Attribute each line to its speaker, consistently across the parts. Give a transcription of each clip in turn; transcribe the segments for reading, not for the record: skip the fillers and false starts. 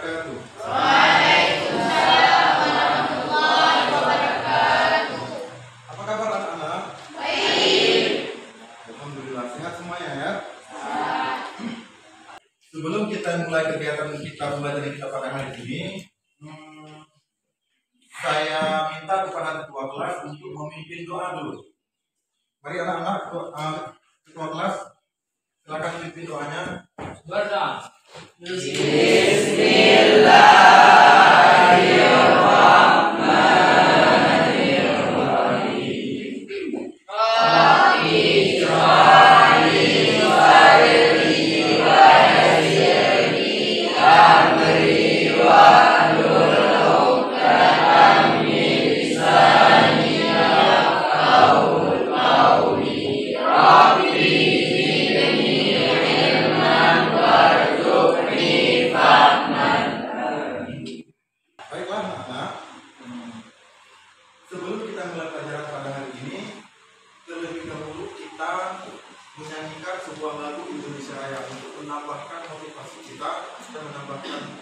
Speaker 1: wabarakatuh.
Speaker 2: Waalaikumsalam warahmatullahi wabarakatuh.
Speaker 1: Apa kabar anak-anak?
Speaker 2: Baik.
Speaker 1: Alhamdulillah, sehat semuanya ya. Sebelum kita mulai kegiatan kita pembelajaran kita pada hari ini, saya minta kepada ketua kelas untuk memimpin doa dulu. Mari anak-anak, ketua kelas, silakan pimpin doanya.
Speaker 3: Berdoa.
Speaker 1: Baiklah anak-anak, sebelum kita mulai pelajaran pada hari ini, terlebih dahulu kita menyanyikan sebuah lagu Indonesia Raya untuk menambahkan motivasi kita dan menambahkan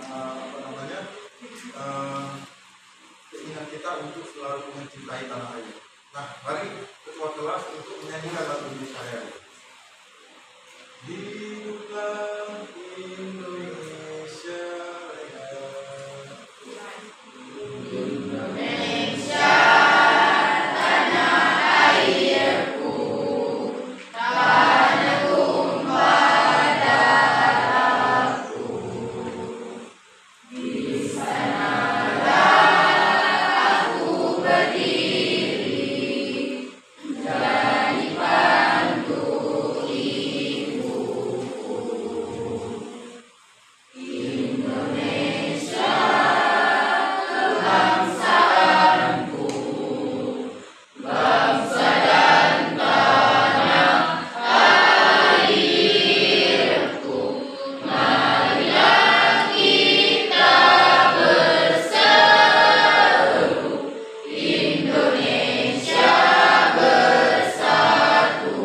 Speaker 1: keinginan kita untuk selalu mencintai tanah air. Nah, mari ketua kelas untuk menyanyikan lagu Indonesia Raya. Hiduplah Indonesia Raya.
Speaker 2: Indonesia, tanah airku, tanah tumpah darahku. Di sanalah aku berdiri, jadi pandu ibuku. Indonesia, kebangsaanku, bangsa dan tanah airku. Marilah kita berseru, Indonesia bersatu.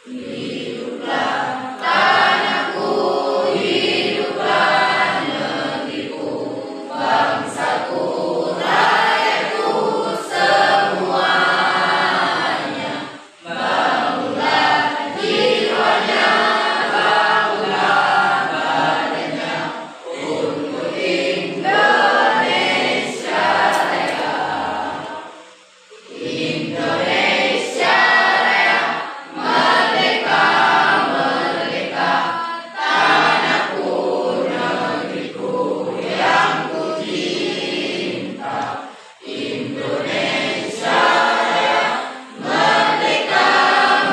Speaker 2: Hiduplah tanahku, hiduplah negeriku, bangsaku, rakyatku semuanya. Bangunlah jiwanya, bangunlah badannya, untuk Indonesia Raya. Indonesia Raya, merdeka, merdeka, tanahku, negeriku yang ku cinta. Indonesia Raya, merdeka,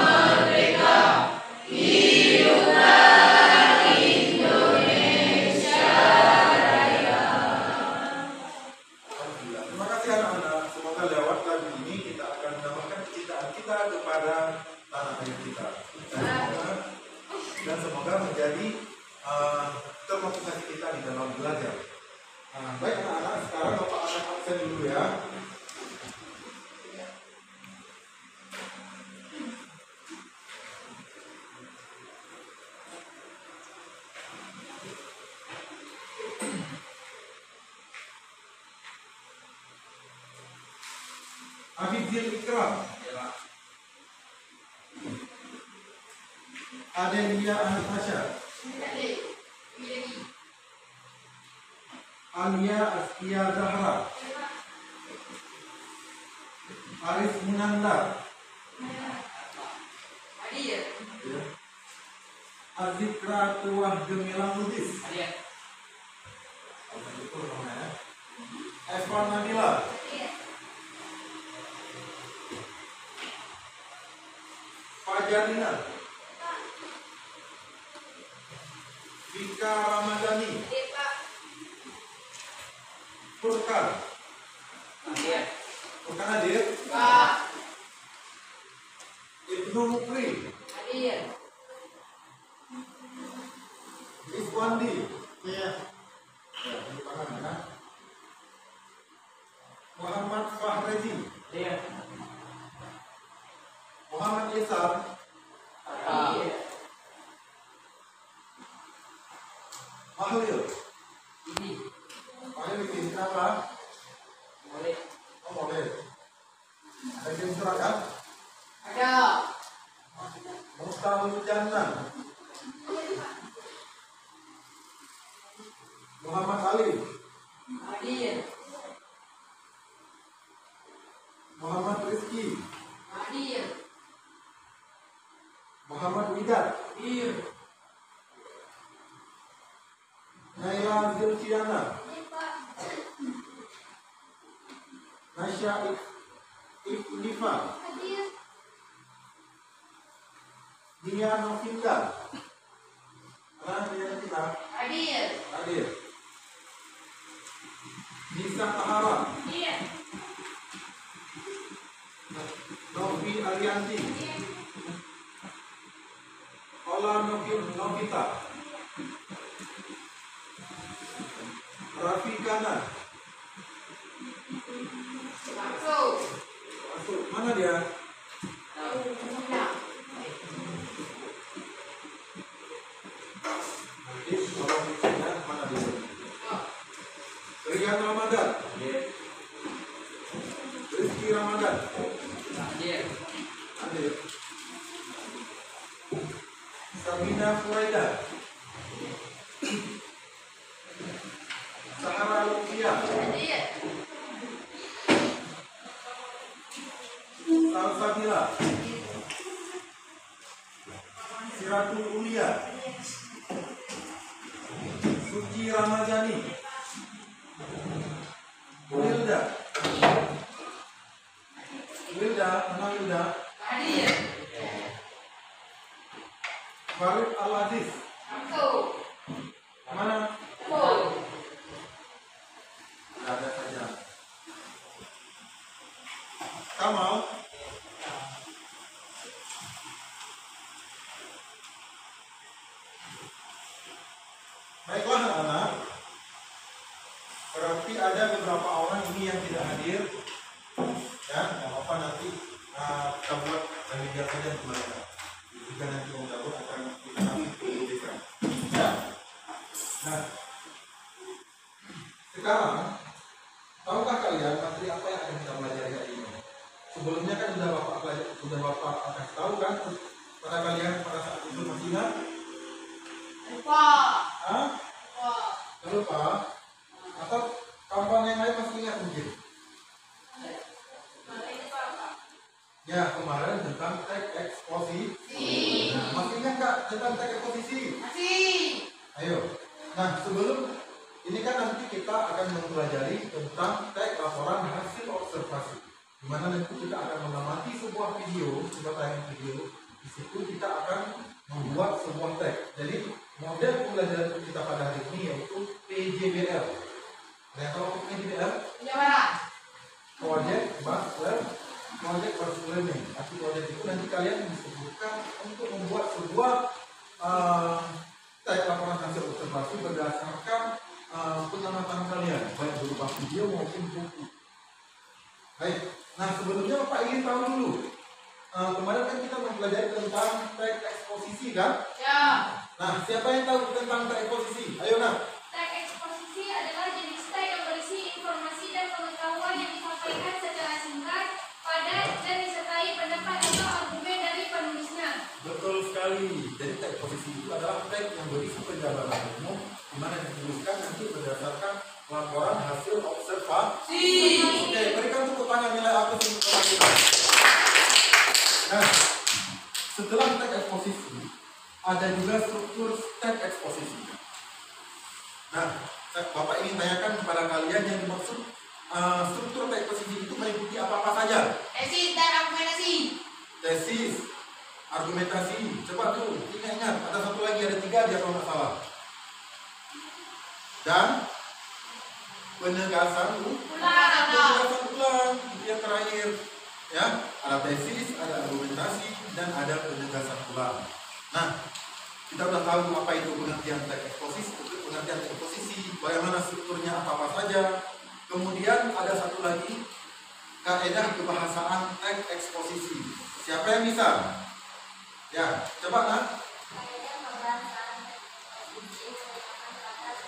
Speaker 2: merdeka, hiduplah Indonesia Raya.
Speaker 1: Alhamdulillah. Terima kasih anak-anak. Semoga lewat lagu ini kita akan menambahkan kecintaan kita kepada tanah air kita. Dan semoga menjadi termotivasi kita di dalam belajar. Baik anak-anak, sekarang Bapak akan absen dulu ya. Abidil Ikram, Adelia Anastasia, Alia Askia Zahra, Arif Munanda, Azikra Tuah Gemilang Lubis, Evan Nabila, Fajarina, Vika Ramadhani, Furkan, Furkan hadir, Ibnu Mukri, Iswandi, Muhammad Fahrezi, Muhammad Isar, Mahlil. Mahlil bikin kenapa?
Speaker 2: Boleh.
Speaker 1: Oh, boleh. Ada kirim surat kan?
Speaker 2: Ada.
Speaker 1: Mustahujanna. Muhammad Ali.
Speaker 2: Hadir.
Speaker 1: Muhammad Rizki.
Speaker 2: Hadir.
Speaker 1: Muhammad Widat.
Speaker 2: Hadir.
Speaker 1: Naila Zulkiana. Nasya Ifnifa.
Speaker 2: Hadir.
Speaker 1: Dia Novinda. Mana dia Novinda?
Speaker 2: Hadir.
Speaker 1: Hadir. Nisa Tahara.
Speaker 2: Hadir.
Speaker 1: Novi Arianti. Ola Novita. Rafi Kana.
Speaker 2: Masuk.
Speaker 1: Masuk. Mana dia?
Speaker 2: Tahu semua.
Speaker 1: Nanti tolong dicek mana dia. Rian Ramadan. Rizky Ramadan.
Speaker 2: Hadir.
Speaker 1: Hadir. Sabina Furaida. Sahara Lutfia.
Speaker 2: Hadir.
Speaker 1: Salsabila. Siratul Ulia. Suci Ramadhani. Wilda. Wilda, nama Wilda.
Speaker 2: Hadir.
Speaker 1: Farid Al-Aziz.
Speaker 2: Masuk.
Speaker 1: Mana?
Speaker 2: Masuk.
Speaker 1: Tidak ada saja. Kamal. Baiklah anak-anak. Berarti ada beberapa orang ini yang tidak hadir. Ya, nggak apa-apa nanti kita buat dari biar saja untuk mereka. Jika nanti Om Daud akan kita publikkan. Ya. Nah, sekarang tahukah kalian materi apa yang akan kita pelajari hari ini? Sebelumnya kan sudah bapak akan tahu kan pada kalian pada saat itu masih ingat?
Speaker 2: Lupa.
Speaker 1: Hah?
Speaker 2: Lupa.
Speaker 1: Nggak lupa? Atau kawan yang lain masih ingat mungkin? Ya, kemarin tentang teks eksposisi. Nah, masih ingat nggak tentang teks eksposisi?
Speaker 2: Masih.
Speaker 1: Ayo. Nah, sebelum ini kan nanti kita akan mempelajari tentang teks laporan hasil observasi. Di mana nanti kita akan mengamati sebuah video, kita tayang video. Di situ kita akan membuat sebuah teks. Jadi model pembelajaran kita pada hari ini yaitu PJBL. Nah, kalau PJBL,
Speaker 2: Penjara.
Speaker 1: Project Based Learning. Arti project itu nanti kalian disebutkan untuk membuat sebuah teks laporan hasil observasi berdasarkan pengamatan kalian, baik berupa video maupun buku. Baik, nah sebelumnya Bapak ingin tahu dulu. Kemarin kan kita mempelajari tentang teks eksposisi kan?
Speaker 2: Ya.
Speaker 1: Nah, siapa yang tahu tentang teks eksposisi? Ayo nak.
Speaker 3: Teks eksposisi adalah jenis teks yang berisi informasi dan pengetahuan yang disampaikan secara singkat, padat, dan disertai pendapat atau argumen dari penulisnya.
Speaker 1: Betul sekali. Jadi teks eksposisi itu adalah teks yang berisi penjelasan umum, di mana dituliskan nanti berdasarkan laporan hasil observasi. Oke, berikan tepuk tangan nilai apa sih untuk kita. Nah, setelah teks eksposisi, ada juga struktur teks eksposisi. Nah, Bapak ingin tanyakan kepada kalian yang dimaksud struktur teks eksposisi itu meliputi apa-apa saja?
Speaker 2: Tesis dan argumentasi.
Speaker 1: Tesis, argumentasi. Coba tuh, ingat, ada satu lagi, ada 3 dia kalau nggak salah. Dan penegasan ulang, itu yang terakhir. Ya, ada tesis, ada argumentasi, dan ada penegasan ulang. Nah, kita sudah tahu apa itu pengertian teks eksposisi, bagaimana strukturnya apa saja. Kemudian ada satu lagi, kaidah kebahasaan teks eksposisi. Siapa yang bisa? Ya, coba nak.
Speaker 3: Kaidah pembahasan teks eksposisi menggunakan kata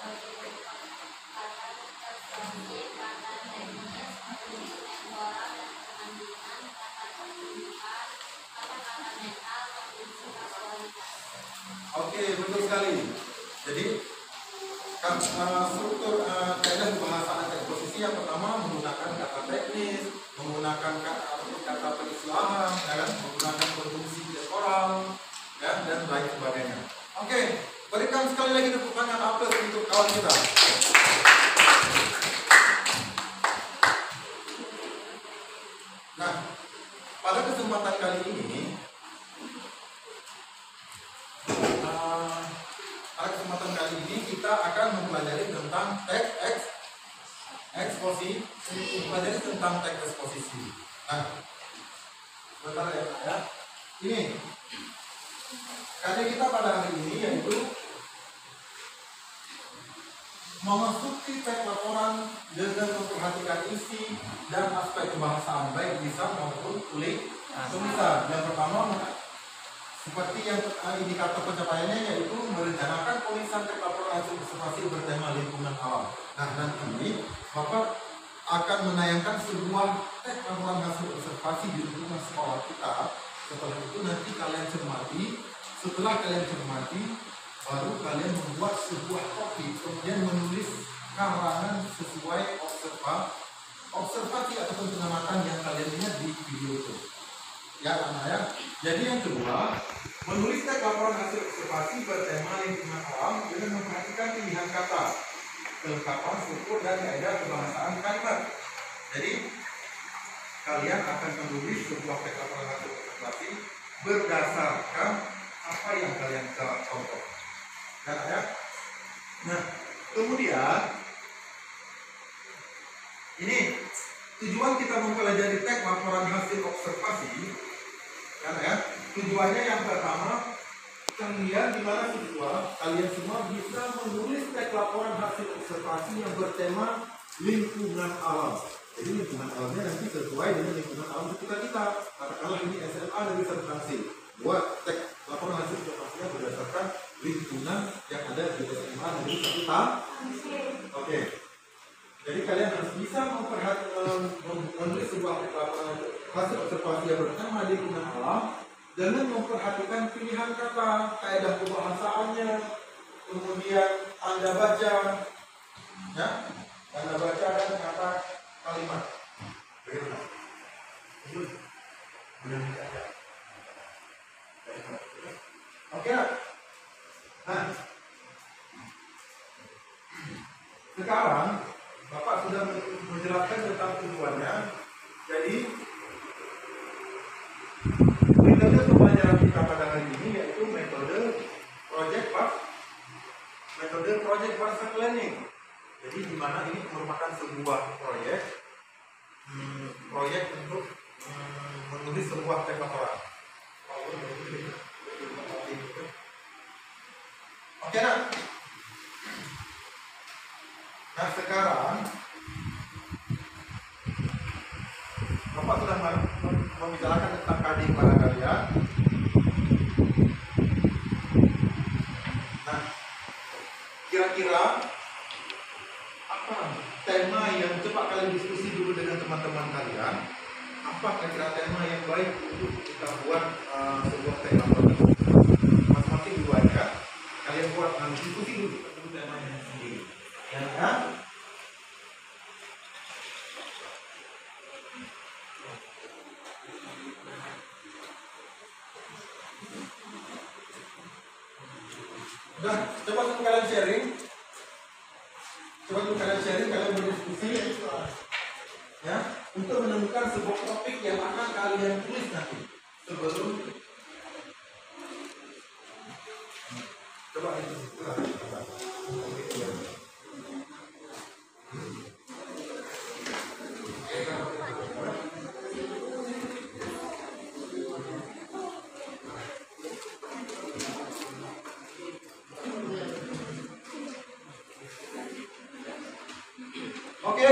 Speaker 1: struktur kaidah pembahasan teks posisi yang pertama menggunakan kata teknis, menggunakan kata peristilahan, ya kan? Menggunakan konjungsi temporal, ya, dan lain sebagainya. Oke, berikan sekali lagi tepuk tangan aplaus untuk kawan kita. Nah, pada kesempatan kali ini, kita akan mempelajari tentang teks eksposisi, mempelajari tentang teks eksposisi. Nah, bentar ya. Ini karya kita pada hari ini yaitu memasuki teks laporan dengan memperhatikan isi dan aspek kebahasaan baik lisan maupun tulisan. Yang pertama, seperti yang indikator pencapaiannya yaitu merencanakan penulisan teks laporan hasil observasi bertema lingkungan alam. Nah, nanti Bapak akan menayangkan sebuah teks laporan hasil observasi di lingkungan sekolah kita. Setelah itu nanti kalian cermati. Setelah kalian cermati, baru kalian membuat sebuah topik, kemudian menulis karangan sesuai observasi ataupun pengamatan yang kalian lihat di video itu. Ya, anak ya. Jadi yang kedua, menulis teks laporan hasil observasi bertema lingkungan alam dengan memperhatikan pilihan kata, kelengkapan struktur dan kaidah kebahasaan kalimat. Jadi kalian akan menulis sebuah teks laporan hasil observasi berdasarkan apa yang kalian contoh. Ya. Nah, kemudian ini tujuan kita mempelajari teks laporan hasil observasi. Ya, tujuannya yang pertama, kalian di mana siswa, kalian semua bisa menulis teks laporan hasil observasi yang bertema lingkungan alam. Jadi lingkungan alamnya nanti sesuai dengan lingkungan alam sekitar kita. Katakanlah ini SMA Negeri Serdangsil, buat teks laporan hasil observasinya berdasarkan lingkungan yang ada di SMA Negeri Serdangsil. Oke. Jadi kalian harus bisa menulis sebuah laporan hasil observasi yang bertema lingkungan alam dengan memperhatikan pilihan kata, kaidah kebahasaannya, kemudian tanda baca, ya, tanda baca dan kata kalimat. Oke. Nah, sekarang Bapak sudah menjelaskan tentang tujuannya. Jadi metode pembelajaran kita pada hari ini yaitu metode project based learning. Jadi di mana ini merupakan sebuah proyek untuk menulis sebuah teks laporan. Oke, nah sekarang Bapak sudah membicarakan tentang coding pada kalian. Nah, kira-kira apa tema yang coba kalian diskusi dulu dengan teman-teman kalian? Apa kira-kira tema yang baik untuk kita buat sebuah teks laporan? Masing-masing dua ya. Kalian buat diskusi dulu temanya sendiri. Ya kan? Nah, coba dulu kalian sharing. Kalian berdiskusi ya, untuk menemukan sebuah topik yang akan kalian tulis nanti sebelum coba itu. Oke,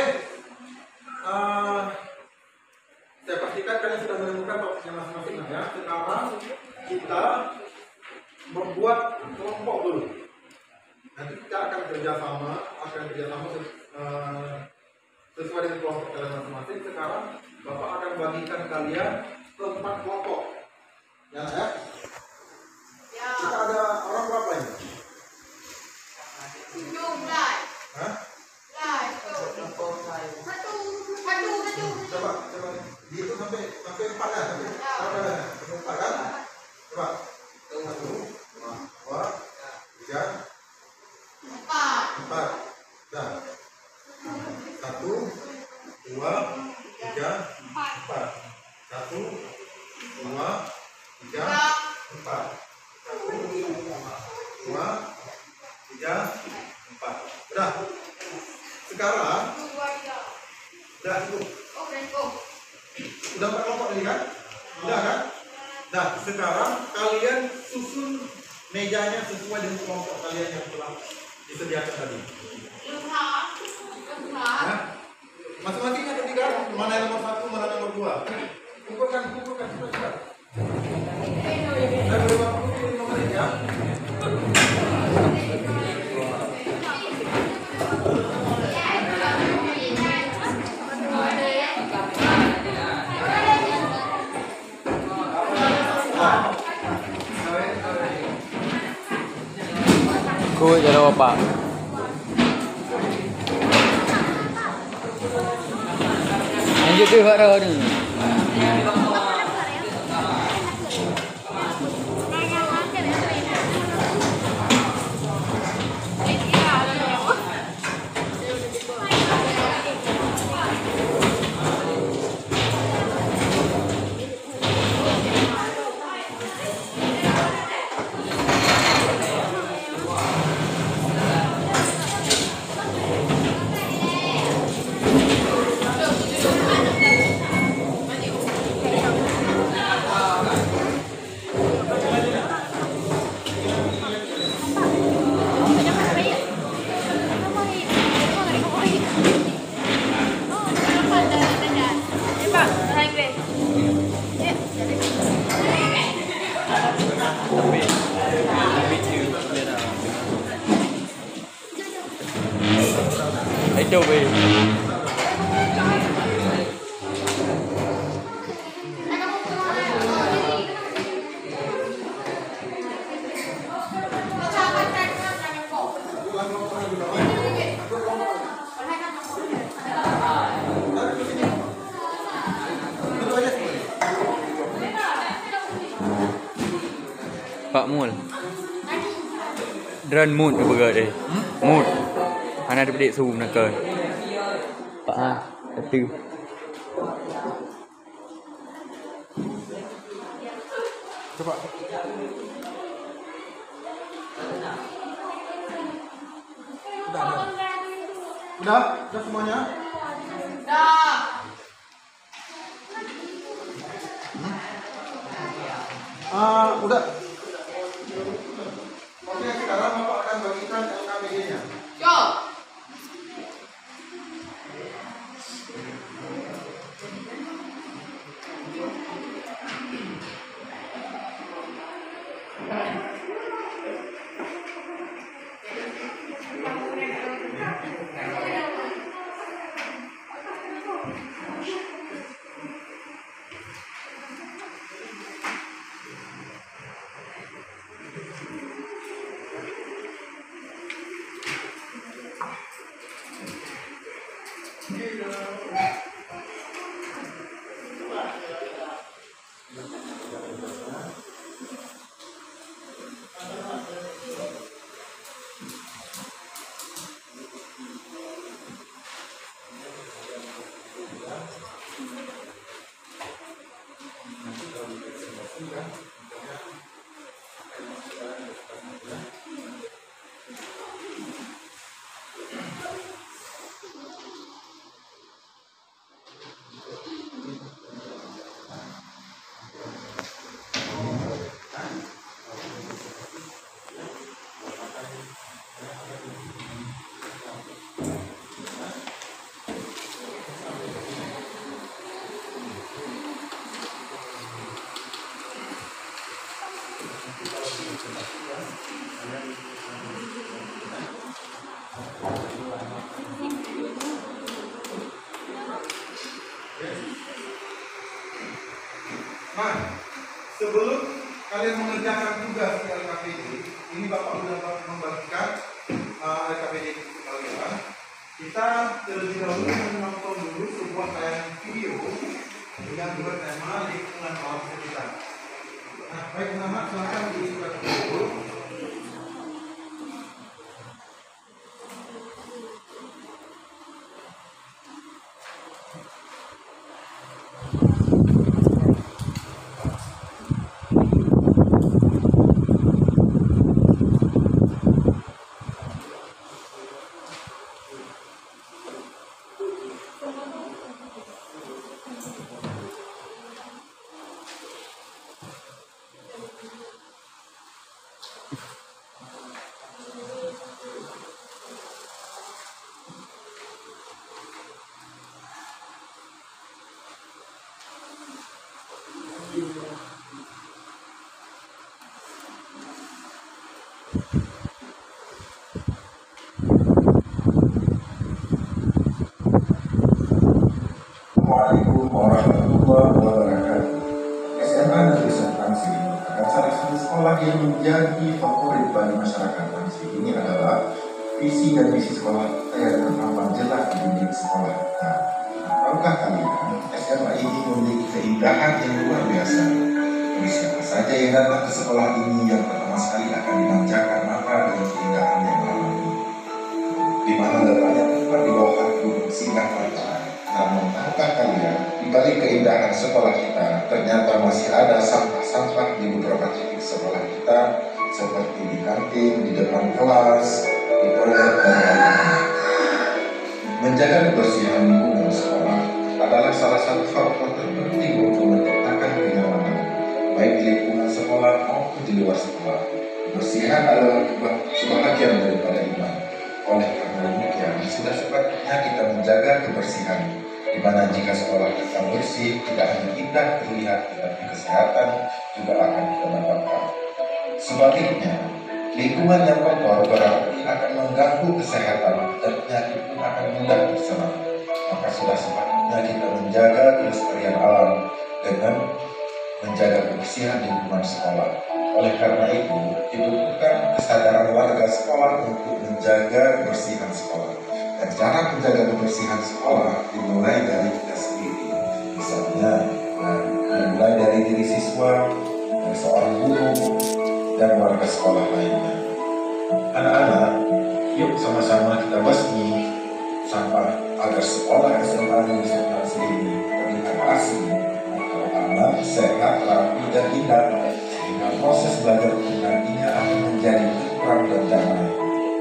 Speaker 1: saya pastikan kalian sudah menemukan topiknya masing-masing ya. Sekarang kita membuat kelompok dulu. Nanti kita akan kerjasama sesuai dengan kelompok kalian masing-masing. Sekarang Bapak akan bagikan kalian ke 4 kelompok. Ya. Kita ada orang berapa ini?
Speaker 2: 17.
Speaker 1: Hah?
Speaker 2: Nah, itu. Satu.
Speaker 1: Coba. Dihitung sampai 4 kan? Sampai 4 kan? Coba. 1, 2, 3, 4. Dah. 1, 2, 3, 4. 1, 2, 3, 4. 1, 2, 3, 4. Udah. Sekarang udah cukup. Udah 4 kelompok ini kan? Udah kan? Nah, sekarang kalian susun mejanya sesuai dengan kelompok kalian yang telah disediakan tadi. Nah, masing-masing ada 3, mana yang nomor 1, mana yang nomor 2. Kumpulkan cepat. Saya beri waktu 5 menit ya.
Speaker 4: Cô giờ đâu Pak? Lanjut dulu Pak Rawa ni. Itu be. Pak Mul. Drone mood ke bergerak dia. Mood. Ana ada pedik zoom nak ke. Pak ah, itu.
Speaker 1: Coba. Udah semuanya? Udah. Oke, sekarang Bapak akan bagikan LKPD-nya.
Speaker 2: Yo.
Speaker 1: Nah, sebelum kalian mengerjakan tugas di LKPD, ini Bapak sudah membagikan LKPD kalian. kita terlebih dahulu menonton dulu sebuah tayangan video yang bertema lingkungan alam sekitar. Nah, baik Muhammad, silakan dibuka dulu.
Speaker 5: Assalamualaikum warahmatullahi wabarakatuh. SMA Negeri Tangsi adalah salah satu sekolah yang menjadi favorit bagi masyarakat Tangsi. Ini adalah visi dan misi sekolah kita yang terpampang jelas di dinding sekolah kita. Tahukah kalian, SMA ini memiliki keindahan yang luar biasa. Bagi siapa saja yang datang ke sekolah ini yang pertama sekali akan dimanjakan mata dengan keindahan yang alami. Di mana letaknya tempat di bawah gunung Singgah Mata. Namun, tahukah kalian, di balik keindahan sekolah kita, ternyata masih ada sampah-sampah di beberapa titik sekolah kita, seperti di kantin, di depan kelas, di toilet, dan lain-lain. Menjaga kebersihan lingkungan sekolah adalah salah satu faktor terpenting untuk menciptakan kenyamanan, baik di lingkungan sekolah maupun di luar sekolah. Kebersihan adalah sebahagian daripada iman. Oleh karena demikian, sudah sepatutnya kita menjaga kebersihan, di mana jika sekolah kita bersih, tidak hanya indah terlihat, tetapi kesehatan juga akan kita dapatkan. Sebaliknya, lingkungan yang kotor berarti akan mengganggu kesehatan dan penyakit pun akan mudah terserang. Maka sudah sepatutnya kita menjaga kelestarian alam dengan menjaga kebersihan lingkungan sekolah. Oleh karena itu, dibutuhkan kesadaran warga sekolah untuk menjaga kebersihan sekolah. Dan cara menjaga kebersihan sekolah dimulai dari kita sendiri. Misalnya, dimulai dari diri siswa, dari seorang guru, dan warga sekolah lainnya. Anak-anak, yuk sama-sama kita basmi sampah agar sekolah SMA Negeri Tangsi ini terlihat asri, aman, sehat, rapi, dan indah. Proses belajar nantinya akan menjadi tentram dan damai.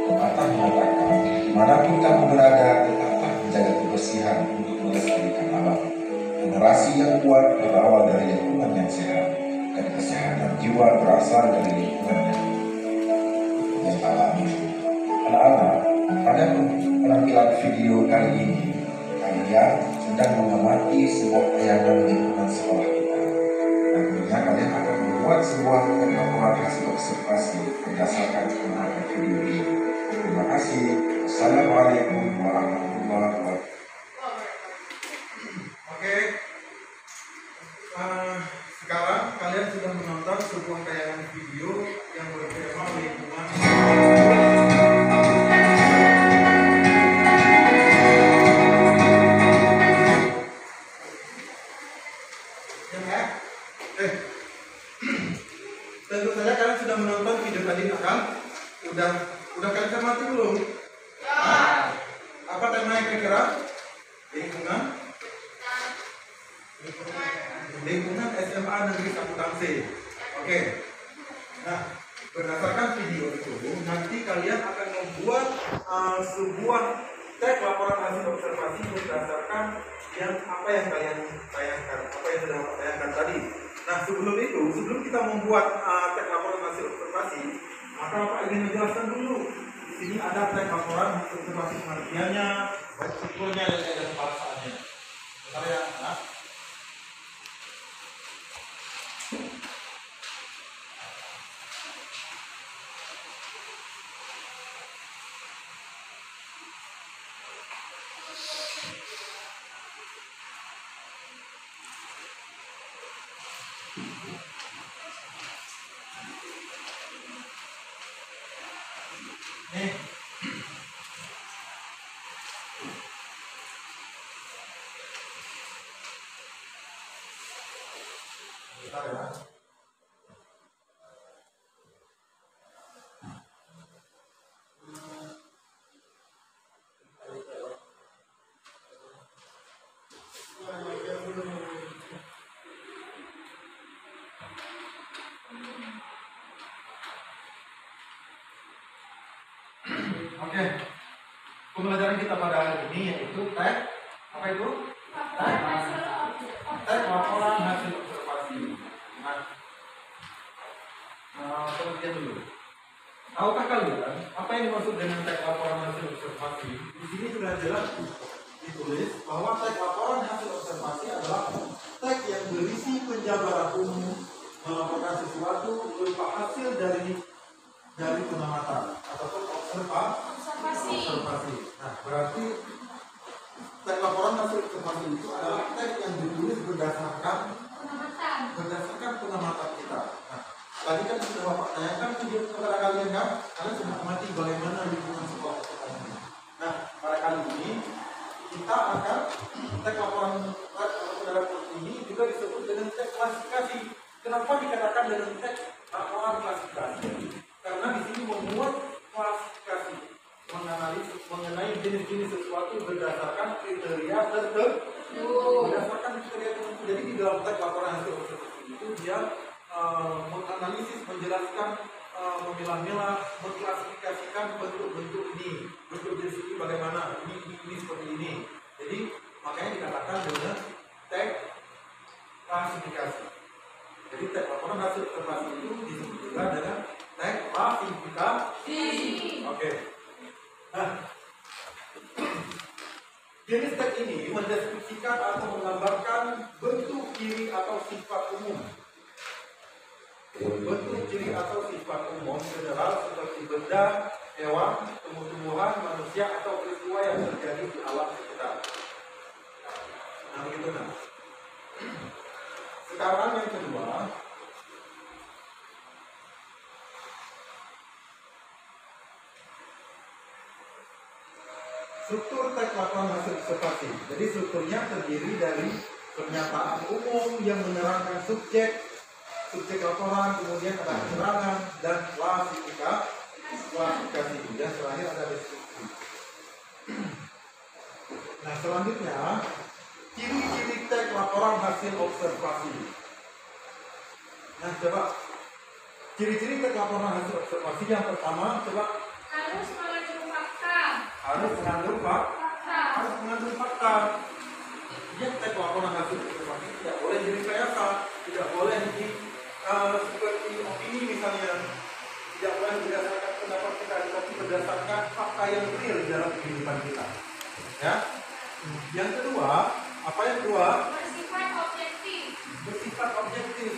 Speaker 5: Pepatah mengatakan, dimanapun kamu berada, tetaplah menjaga kebersihan untuk melestarikan alam. Generasi yang kuat berawal dari lingkungan yang sehat, dan kesehatan jiwa berasal dari lingkungan yang alami. Anak-anak, pada penampilan video kali ini, kalian sedang mengamati sebuah tayangan lingkungan sekolah kita. Nantinya kalian akan membuat sebuah laporan hasil observasi berdasarkan pengamatan video ini. Terima kasih. Assalamualaikum warahmatullahi wabarakatuh.
Speaker 1: Oke. Sekarang kalian sudah menonton sebuah tayangan video yang bertema lingkungan. Tentu saja kalian sudah menonton video tadi, kan? Udah kalian cermati belum? Ya. Apa temanya kira-kira? Lingkungan SMA Negeri Tangsi. Oke. Nah, berdasarkan video itu, nanti kalian akan membuat sebuah tag laporan hasil observasi berdasarkan apa yang kalian tayangkan, apa yang sudah tayangkan tadi. Nah, sebelum kita membuat tag laporan hasil observasi, maka Bapak ingin menjelaskan dulu. Di sini ada tag laporan hasil observasi pengertiannya, baik strukturnya dan kepalasaannya. Bentar ya, nah. Nih, Bentar ya. Oke, pembelajaran kita pada hari ini yaitu tag apa itu? Tag laporan hasil observasi. Pengertian dulu. Tahukah kalian apa yang dimaksud dengan tag laporan hasil observasi? Di sini sudah jelas ditulis bahwa tag laporan hasil observasi adalah tag yang berisi penjabaran umum melaporkan sesuatu berupa hasil dari pengamatan ataupun observasi. Nah, berarti tag laporan hasil observasi itu adalah tag yang ditulis berdasarkan pengamatan kita. Nah, tadi kan sudah Bapak tanyakan video kepada kalian kan? Kalian sudah amati bagaimana lingkungan sekolah ini. Nah, pada kali ini kita akan tag laporan dalam ini juga disebut dengan tag klasifikasi. Kenapa dikatakan dengan tag laporan klasifikasi? Karena di sini membuat klasifikasi, menganalisis mengenai jenis-jenis sesuatu berdasarkan kriteria tertentu. Jadi di dalam tag laporan hasil observasi itu dia menganalisis, menjelaskan, memilah-milah, mengklasifikasikan bentuk-bentuk ini, bentuk jenis ini bagaimana, ini seperti ini. Jadi makanya dikatakan dengan tag klasifikasi. Jadi tag laporan hasil observasi itu disebut juga dengan tag klasifikasi. Oke. Nah, jenis tag ini mendeskripsikan atau menggambarkan bentuk ciri atau sifat umum. Bentuk ciri atau sifat umum general seperti benda, hewan, tumbuh-tumbuhan, manusia atau peristiwa yang terjadi di alam sekitar. Nah, begitu nah. Sekarang yang kedua, struktur tag laporan hasil observasi. Jadi strukturnya terdiri dari pernyataan umum yang menerangkan subjek laporan, kemudian ada keterangan dan klasifikasi, dan terakhir ada deskripsi. Nah, selanjutnya ciri-ciri tag laporan hasil observasi. Nah, coba ciri-ciri tag laporan hasil observasi yang pertama, coba
Speaker 3: Harus mengandung fakta.
Speaker 1: harus mengandung fakta. Dia tag laporan hasil observasi tidak boleh jadi rekayasa, tidak boleh seperti opini misalnya, tidak boleh berdasarkan pendapat kita, tetapi berdasarkan fakta yang real di dalam kehidupan kita. Ya. Yang kedua, apa yang kedua? Bersifat objektif.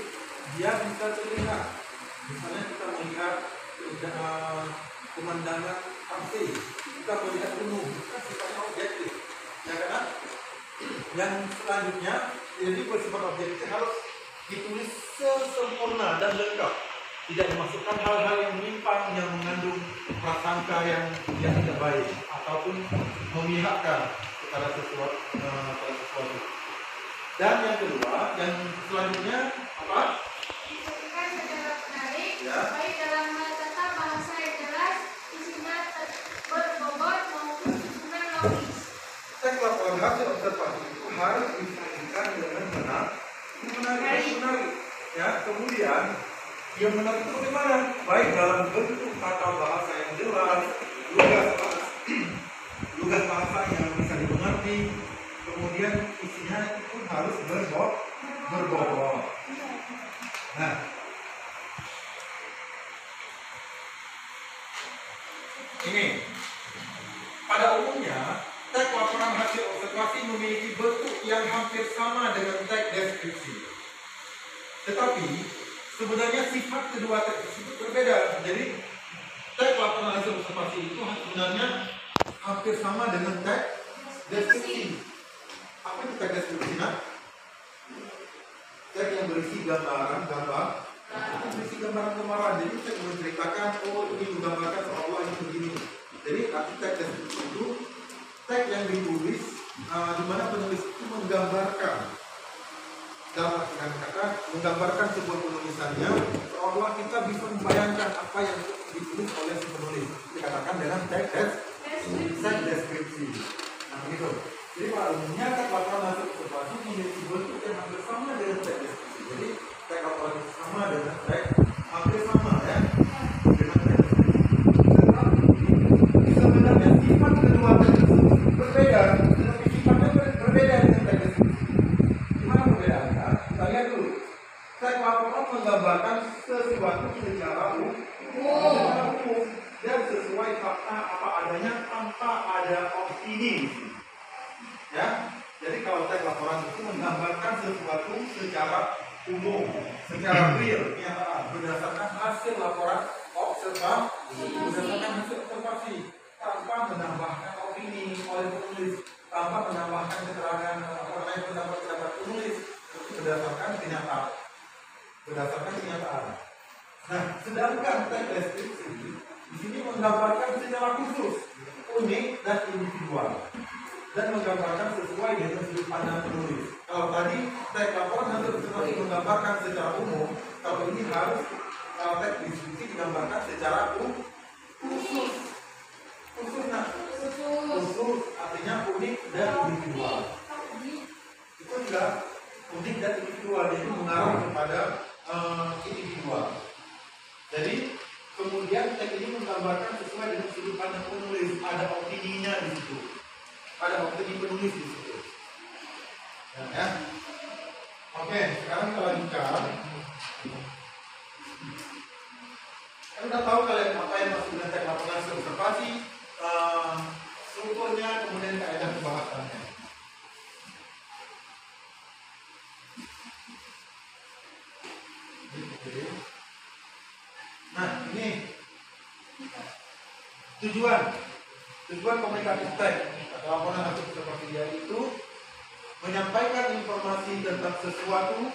Speaker 1: Dia bisa terlihat. Misalnya kita melihat pemandangan pantai, kita melihat gunung, itu sifatnya objektif. Ya kan? Yang selanjutnya, jadi bersifat objektif harus ditulis sempurna dan lengkap, tidak dimasukkan hal-hal yang menyimpang, yang mengandung prasangka yang tidak baik ataupun memihakkan kepada sesuatu. Dan yang kedua, yang selanjutnya apa?
Speaker 3: Disebutkan secara menarik,
Speaker 1: Ya.
Speaker 3: baik dalam hal tata bahasa yang jelas, isinya berbobot maupun susunan logis.
Speaker 1: Tag laporan hasil observasi itu harus disajikan dengan menarik. Ya, kemudian yang menarik itu bagaimana? Baik dalam bentuk tata bahasa yang jelas, lugas bahasa yang bisa dimengerti, kemudian isinya itu pun harus berbobot. Nah, ini pada umumnya tag laporan hasil observasi memiliki bentuk yang hampir sama dengan tag deskripsi. Tetapi sebenarnya sifat kedua tag tersebut berbeda. Jadi tag laporan hasil observasi itu sebenarnya hampir sama dengan tag deskripsi. Apa itu tag deskripsi? Nah, tag yang berisi gambaran, itu berisi gambaran. Jadi tag menceritakan, oh ini menggambarkan seolah-olah ini begini. Jadi nanti tag deskripsi itu tag yang ditulis di mana penulis itu menggambarkan dalam artian kata menggambarkan sebuah penulisannya seolah kita bisa membayangkan apa yang ditulis oleh si penulis. Dikatakan dengan teks deskripsi. Nah begitu. Jadi pada umumnya kan laporan hasil observasi memiliki bentuk yang hampir sama dengan teks deskripsi. Jadi teks laporan sama dengan teks hampir sama ya dengan teks deskripsi. Sebenarnya sifat kedua teks berbeda, tetapi sifatnya berbeda dengan teks deskripsi. Gimana perbedaannya? Kita lihat dulu. Teks laporan menggambarkan sesuatu secara umum dan sesuai fakta apa adanya tanpa ada opini. Ya, jadi kalau teks laporan itu menggambarkan sesuatu secara umum, secara real, kenyataan, berdasarkan hasil laporan observasi, tanpa menambahkan opini oleh penulis, tanpa menambahkan keterangan pendapat penulis, berdasarkan kenyataan. Nah, sedangkan teks deskripsi di sini menggambarkan secara khusus, unik dan individual, dan menggambarkan sesuai dengan sudut pandang penulis. Kalau tadi teks laporan hasil observasi menggambarkan secara umum, kalau ini harus kalau teks deskripsi digambarkan secara khusus. Khusus artinya unik dan individual. Itu juga unik dan individual, jadi mengarah kepada individual. Jadi kemudian teks ini menggambarkan sesuai dengan sudut pandang penulis, ada opininya di situ, ada opini penulis di situ. Ya. Oke, sekarang kita lanjutkan. Kan udah tahu kalian apa yang maksud dengan teks laporan hasil observasi, strukturnya, kemudian kaidah pembahasannya. Nah, ini tujuan komunikatif teks atau laporan hasil observasi yaitu menyampaikan informasi tentang sesuatu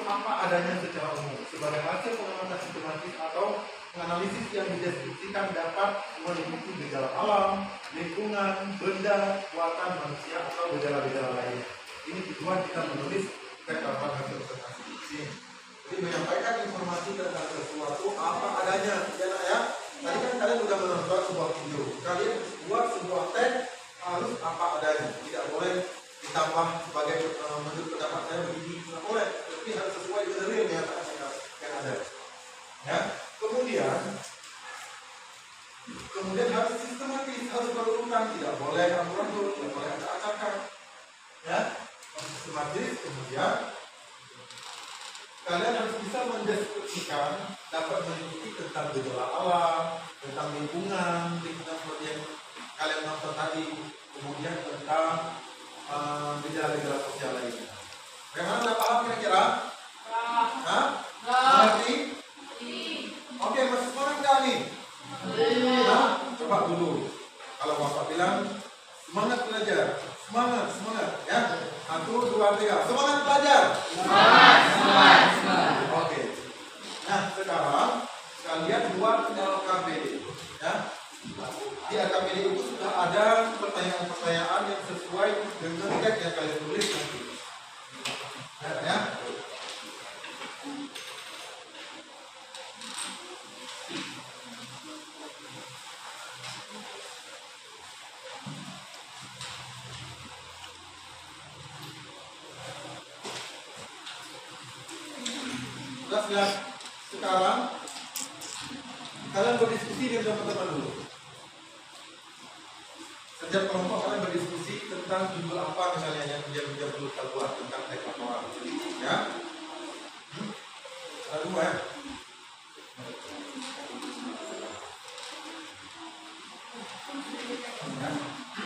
Speaker 1: apa adanya secara umum sebagai hasil pengamatan sistematis atau analisis yang dideskripsikan dapat meliputi gejala alam, lingkungan, benda, buatan manusia atau gejala-gejala lainnya. Ini tujuan kita menulis teks laporan hasil observasi. Jadi menyampaikan informasi tentang sesuatu apa adanya, ya. Tadi kan kalian sudah menonton sebuah video. Kalian buat sebuah teks harus apa adanya, tidak boleh ditambah sebagai menurut pendapat saya begini, tidak boleh. Tapi harus sesuai dengan real kenyataan yang ada. Ya. Kemudian harus sistematis, harus berurutan, tidak boleh amburadul, tidak boleh ada acakan. Ya, sistematis. Kemudian kalian harus bisa mendeskripsikan, dapat mengikuti tentang gejala alam, tentang lingkungan seperti yang kalian nonton tadi, kemudian tentang gejala-gejala sosial lainnya. Bagaimana anda paham kira-kira? Hah? Mengerti? Oke, masih semangat nggak nih? Nah, coba dulu. Kalau bapak bilang semangat belajar, semangat, ya. 1, 2, 3, semangat belajar. Semangat. Oke. Nah, sekarang kalian buat LKPD, ya. Di LKPD itu sudah ada pertanyaan-pertanyaan yang sesuai dengan teks yang kalian tulis nanti. Ya. Ya, sekarang kalian berdiskusi dengan teman-teman dulu. Setiap kelompok kalian berdiskusi tentang judul apa misalnya yang dia perlu kita buat tentang teks laporan. Ya, ada 2 ya.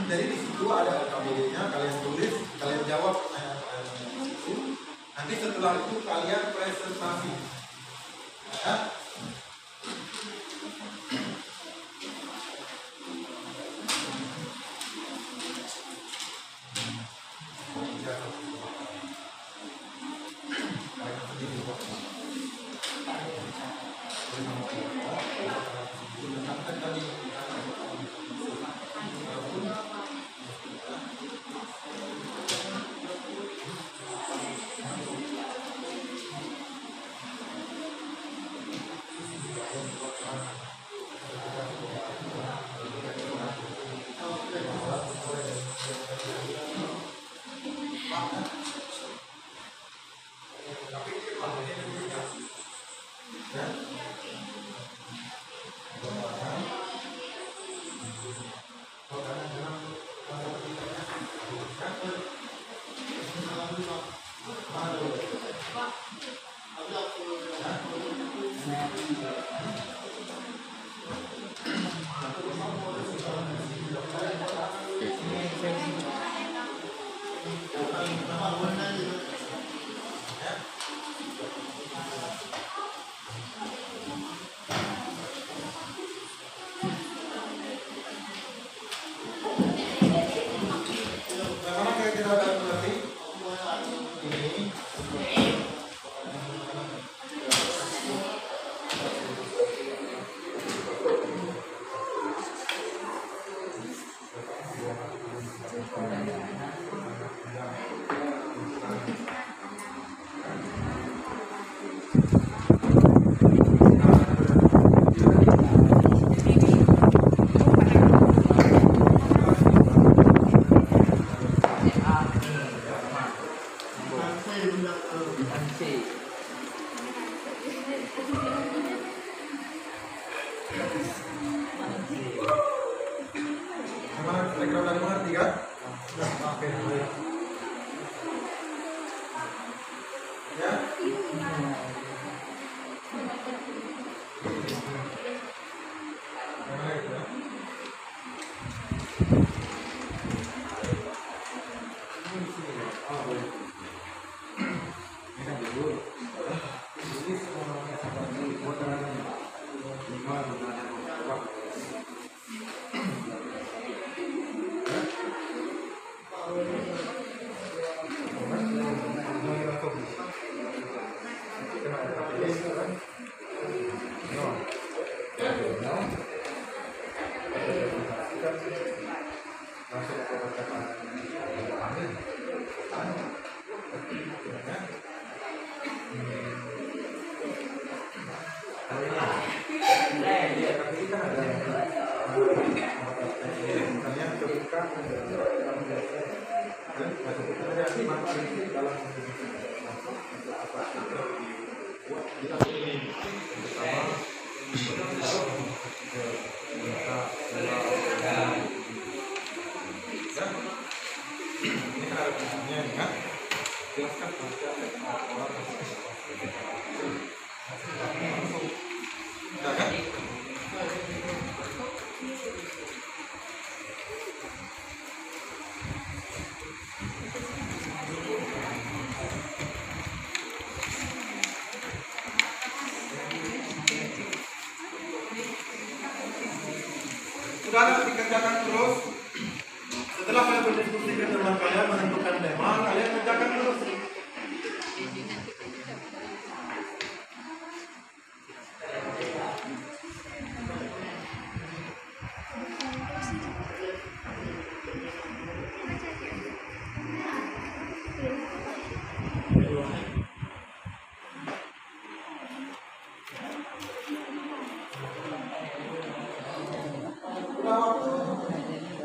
Speaker 1: Jadi di situ ada LKPD-nya, kalian tulis, kalian jawab pertanyaan-pertanyaan itu. Nanti setelah itu kalian presentasi. Ya. kan? Oke, baik. Ya. Baik, ya. Saudara dikerjakan terus. Setelah kalian berdiskusi ke teman kalian menentukan tema, kalian kerjakan terus.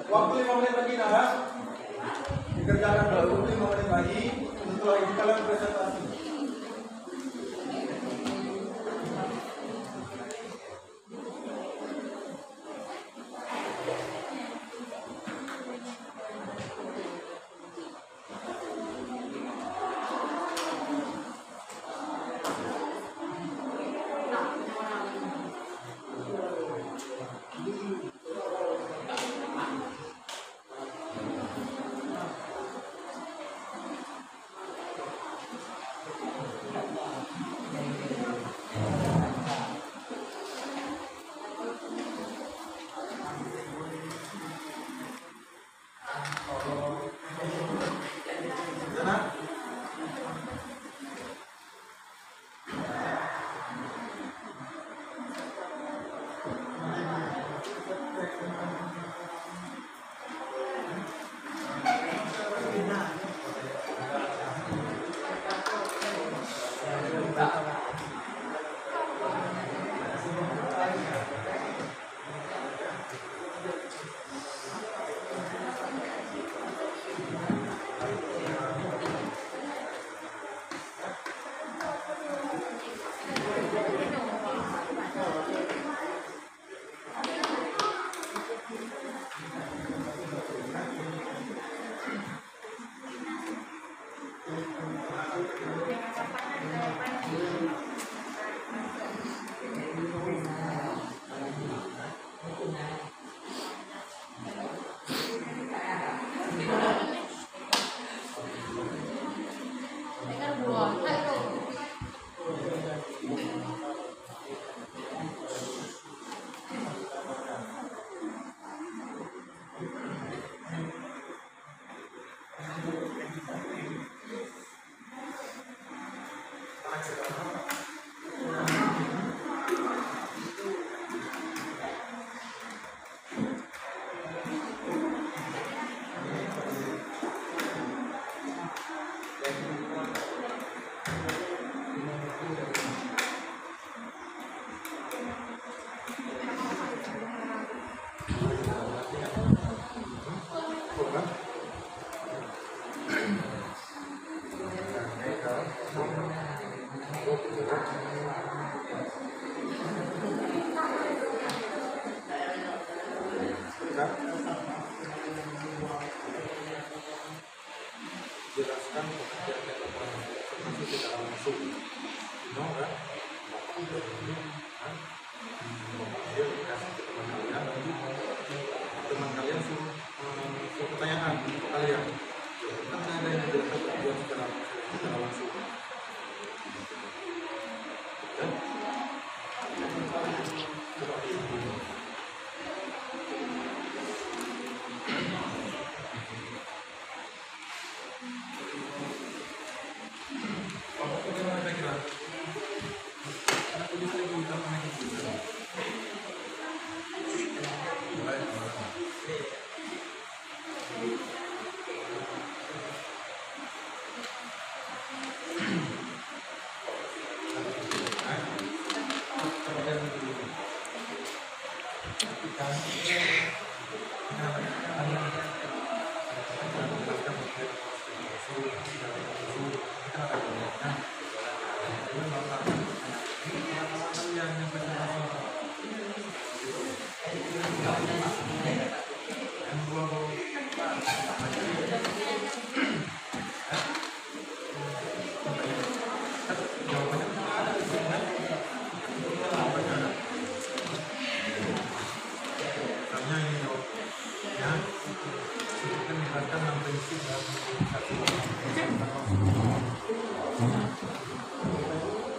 Speaker 1: Waktu 5 menit lagi nah, dikerjakan dulu 5 menit lagi. Setelah itu kalian presentasi.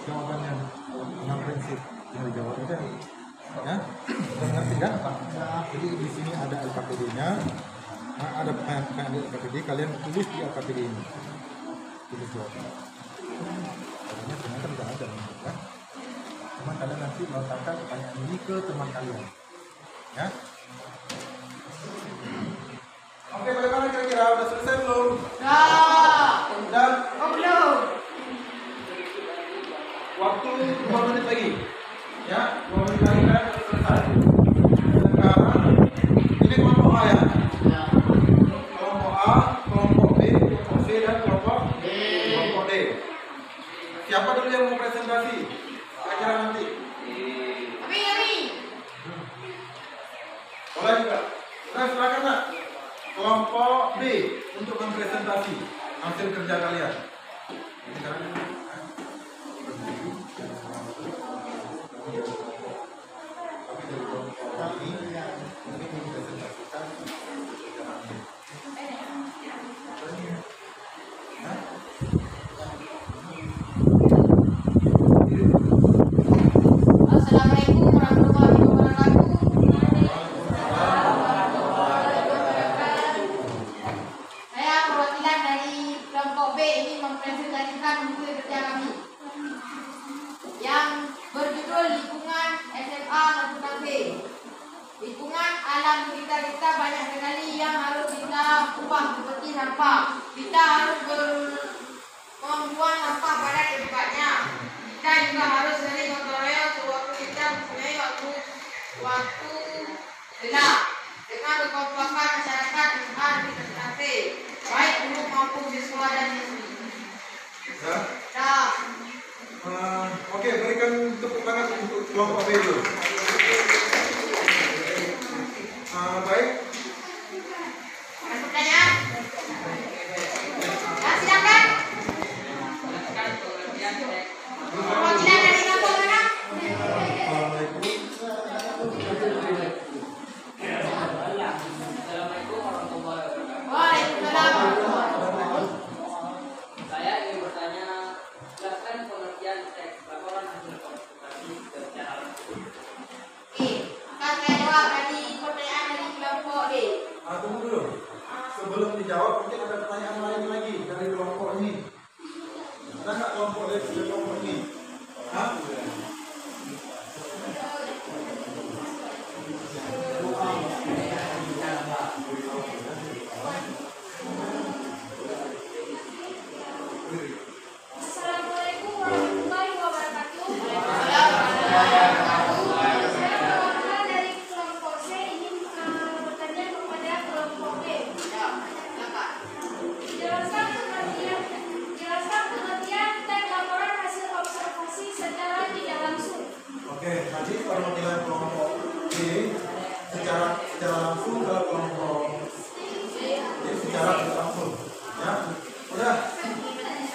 Speaker 1: Jawabannya 6 prinsip yang dijawab itu ya. Ngerti kan? Jadi di sini ada LKPD-nya. Nah, ada pertanyaan di LKPD, kalian tulis di LKPD ini. Tulis jawabannya. Karena ternyata tidak ada kan? Cuma kalian nanti melontarkan pertanyaan ini ke teman kalian. Ya. Oke, bagaimana kira-kira? Udah selesai belum? Udah?
Speaker 2: Oh belum.
Speaker 1: Waktu 2 menit lagi. Ya, 2 menit lagi kan sudah selesai. Sekarang ini kelompok A ya. Kelompok A, kelompok B, kelompok C dan kelompok D. Siapa dulu yang mau presentasi acara nanti?
Speaker 2: Ami.
Speaker 1: Boleh juga. Nah, silakan nak. Kelompok B untuk mempresentasi hasil kerja kalian. Ini sekarang
Speaker 2: Assalamualaikum warahmatullahi wabarakatuh. Saya perwakilan dari kelompok B ini mempresentasikan hasil kerja kami yang berjudul lingkungan SMA Natuna B. Lingkungan alam sekitar kita banyak sekali yang harus kita ubah seperti sampah. Kita harus membuang sampah pada tempatnya. Kita juga harus sering kontrol sewaktu kita mempunyai waktu gelap dengan kekompakan masyarakat SMA di Natuna B, baik guru maupun siswa dan siswi. Dah.
Speaker 1: Oke, berikan tepuk tangan untuk kelompok B dulu. Baik.
Speaker 2: Ada pertanyaan? Ya, silakan. Perwakilan dari kelompok mana? Waalaikumsalam.
Speaker 6: Saya ingin bertanya, jelaskan pengertian teks laporan hasil konsultasi secara langsung.
Speaker 2: Oke, akan saya jawab dari pertanyaan dari kelompok D.
Speaker 1: Tunggu dulu. Sebelum dijawab, mungkin ada pertanyaan lain lagi dari kelompok ini. Ada nggak kelompok dari kelompok ini? Hah?
Speaker 3: Assalamualaikum warahmatullahi wabarakatuh. Saya perwakilan dari kelompok C ingin bertanya kepada kelompok D. Jelaskan pengertian teks laporan hasil observasi secara tidak langsung.
Speaker 1: Oke, tadi perwakilan kelompok B secara langsung ke kelompok D secara tidak langsung. Ya, udah.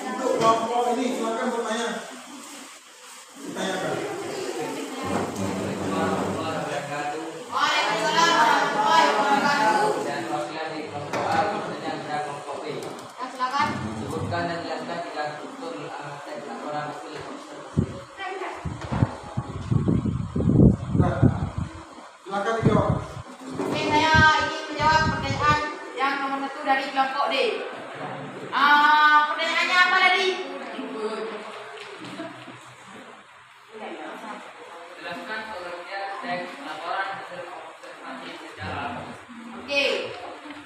Speaker 1: Untuk kelompok ini silakan bertanya. Ditanyakan.
Speaker 2: Waalaikumsalam warahmatullahi wabarakatuh.
Speaker 6: Dan perwakilan dari kelompok A bertanya kepada kelompok B.
Speaker 2: Ya, silakan.
Speaker 6: Sebutkan dan jelaskan tiga struktur teks laporan hasil observasi.
Speaker 1: Nah, silakan dijawab.
Speaker 2: Oke, saya ingin menjawab pertanyaan yang nomor 1 dari kelompok D. Pertanyaannya apa tadi?
Speaker 6: Jelaskan pengertian teks laporan hasil observasi secara langsung.
Speaker 2: Oke.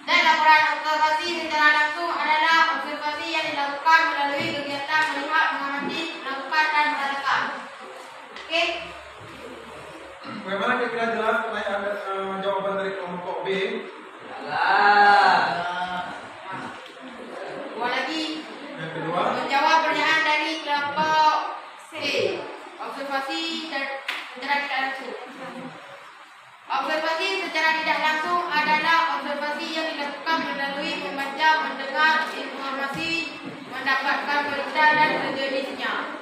Speaker 2: Dan laporan observasi secara langsung adalah observasi yang dilakukan melalui kegiatan melihat, mengamati, melakukan dan merasakan. Oke.
Speaker 1: Bagaimana kira-kira jelas pertanyaan
Speaker 2: Dua lagi.
Speaker 1: Yang kedua,
Speaker 2: Menjawab pertanyaan dari kelompok C. Observasi secara tidak langsung. Observasi secara tidak langsung adalah observasi yang dilakukan melalui membaca, mendengar informasi, mendapatkan berita dan sejenisnya.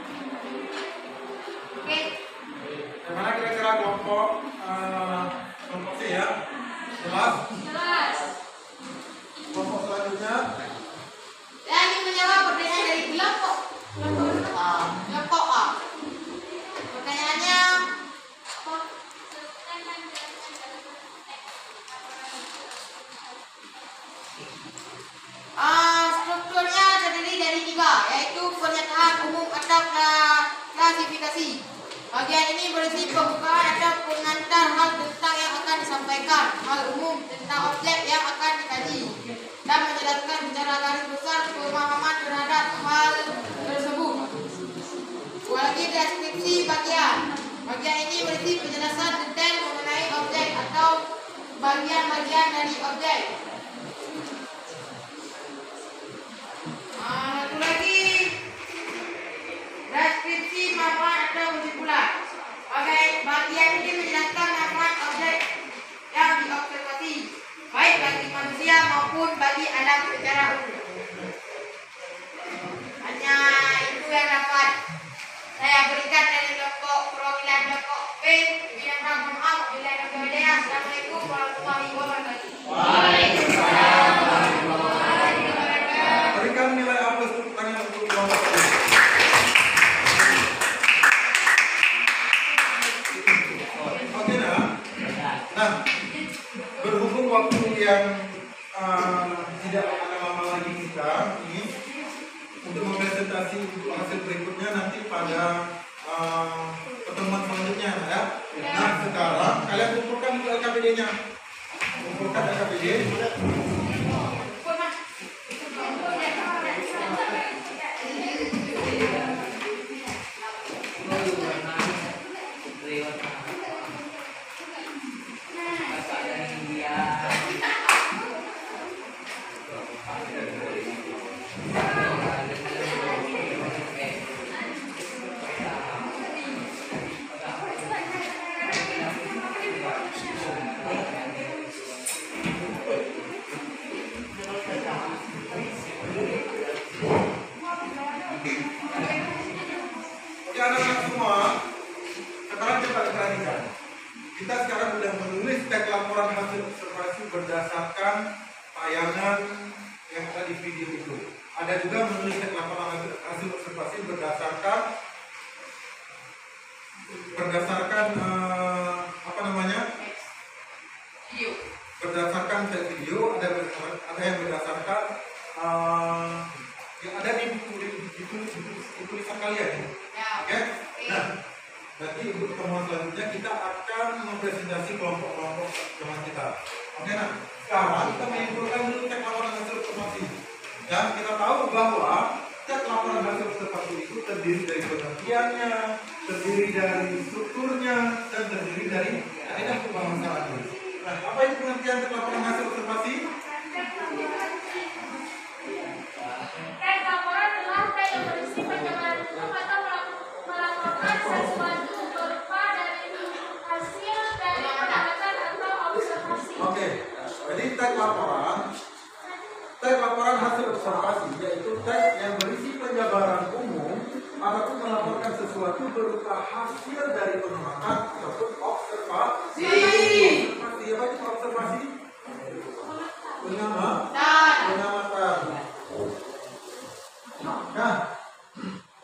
Speaker 2: Oke.
Speaker 1: yang mana kira-kira kelompok C ya? Jelas?
Speaker 3: Jelas.
Speaker 1: Kelompok selanjutnya,
Speaker 2: Saya ingin menjawab pertanyaan dari kelompok A. Pertanyaannya, strukturnya terdiri dari 3, yaitu pernyataan umum atau klasifikasi. Bagian ini berisi pembukaan atau pengantar hal tentang yang akan disampaikan, hal umum tentang objek yang akan dikaji, dan menjelaskan secara garis besar pemahaman terhadap hal tersebut. Dua lagi deskripsi bagian. Bagian ini berisi penjelasan detail mengenai objek atau bagian-bagian dari objek. Satu lagi deskripsi manfaat atau kesimpulan. Bagian ini menjelaskan manfaat objek yang diobservasi, baik bagi manusia maupun bagi alam secara umum. Hanya itu yang dapat saya berikan dari kelompok perwakilan kelompok B. Yang mohon maaf bila ada perbedaan. Assalamualaikum warahmatullahi wabarakatuh.
Speaker 1: berikan nilai A+ untuk pertanyaan untuk kelompok C. Oke nah, berhubung waktu yang tidak akan lama lagi kita ini untuk mempresentasi untuk hasil berikutnya nanti pada pertemuan selanjutnya ya. Nah sekarang kalian kumpulkan dulu LKPD-nya, kumpulkan LKPD. Oke anak-anak semua, sekarang coba perhatikan. Kita sekarang sudah menulis teks laporan hasil observasi berdasarkan tayangan yang ada di video itu. Ada juga menulis teks laporan hasil observasi berdasarkan apa namanya? Berdasarkan teks video, ada yang berdasarkan yang ada di tulisan kalian ya. Oke? Nah, nanti untuk pertemuan selanjutnya kita akan mempresentasi kelompok-kelompok teman kita. Oke, nah sekarang kita menyimpulkan dulu teks laporan hasil observasi. Dan kita tahu bahwa teks laporan hasil observasi itu terdiri dari pengertiannya, terdiri dari strukturnya, dan terdiri dari kaidah pembahasannya. Nah, apa itu pengertian teks laporan hasil observasi?
Speaker 3: Teks laporan adalah teks yang berisi penjelasan umum atau melaporkan sesuatu berupa dari hasil dari pengamatan atau observasi.
Speaker 1: Oke, jadi teks laporan hasil observasi yaitu teks yang berisi penjabaran umum ataupun melaporkan sesuatu berupa hasil dari pengamatan ataupun observasi. Observasi apa itu observasi? Pengamatan.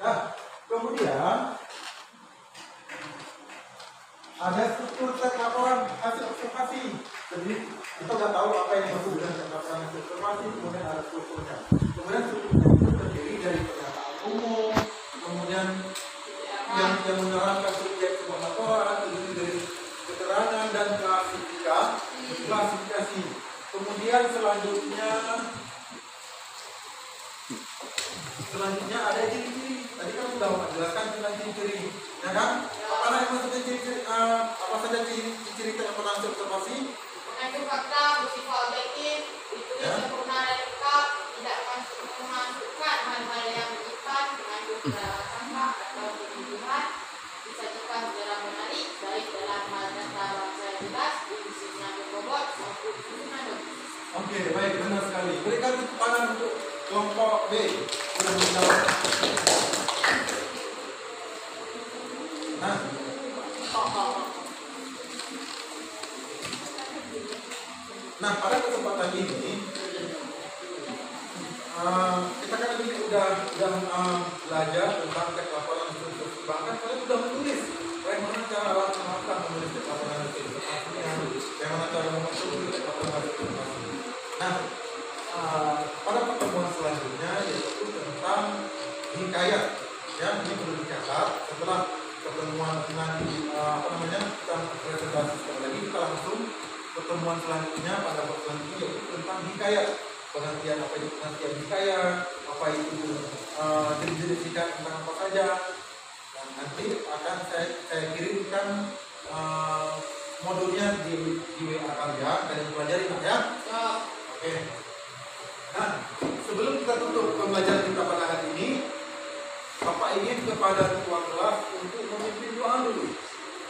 Speaker 1: Nah, kemudian ada struktur teks laporan hasil observasi. Jadi kita sudah tahu apa yang dimaksud dengan teks laporan hasil observasi, kemudian ada strukturnya. Kemudian strukturnya itu terdiri dari pernyataan umum, kemudian yang menerangkan subjek sebuah laporan, terdiri dari keterangan dan klasifikasi. Kemudian selanjutnya ada ciri-ciri. Tadi kan sudah menjelaskan tentang ciri-ciri, ya kan? Apa yang maksudnya ciri-ciri? Apa saja ciri-ciri teks laporan hasil observasi?
Speaker 2: Mengandung fakta,
Speaker 1: Oke, baik, benar sekali. Berikan tepuk tangan untuk kelompok B. Sudah menjawab. Nah, pada kesempatan ini kita kan ini udah belajar tentang teks laporan hasil. Bahkan kalian sudah menulis bagaimana cara melaksanakan menulis teks laporan hasil. Bagaimana cara menulis teks laporan hasil. Nah, pada pertemuan selanjutnya yaitu tentang hikayat. Ya, ini perlu dicatat. Setelah pertemuan nanti kita presentasi sekali lagi, kita langsung pertemuan selanjutnya pada pertemuan selanjutnya yaitu tentang hikayat. Pengertian apa itu pengertian hikayat, apa itu jenis-jenis hikayat tentang apa saja. Dan nanti akan saya kirimkan modulnya di WA kalian dan pelajari ya. Oke. Nah, sebelum kita tutup pembelajaran kita pada hari ini, Bapak ingin kepada ketua kelas untuk memimpin doa dulu.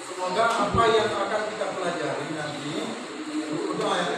Speaker 1: Semoga apa yang akan kita pelajari nanti, doa yang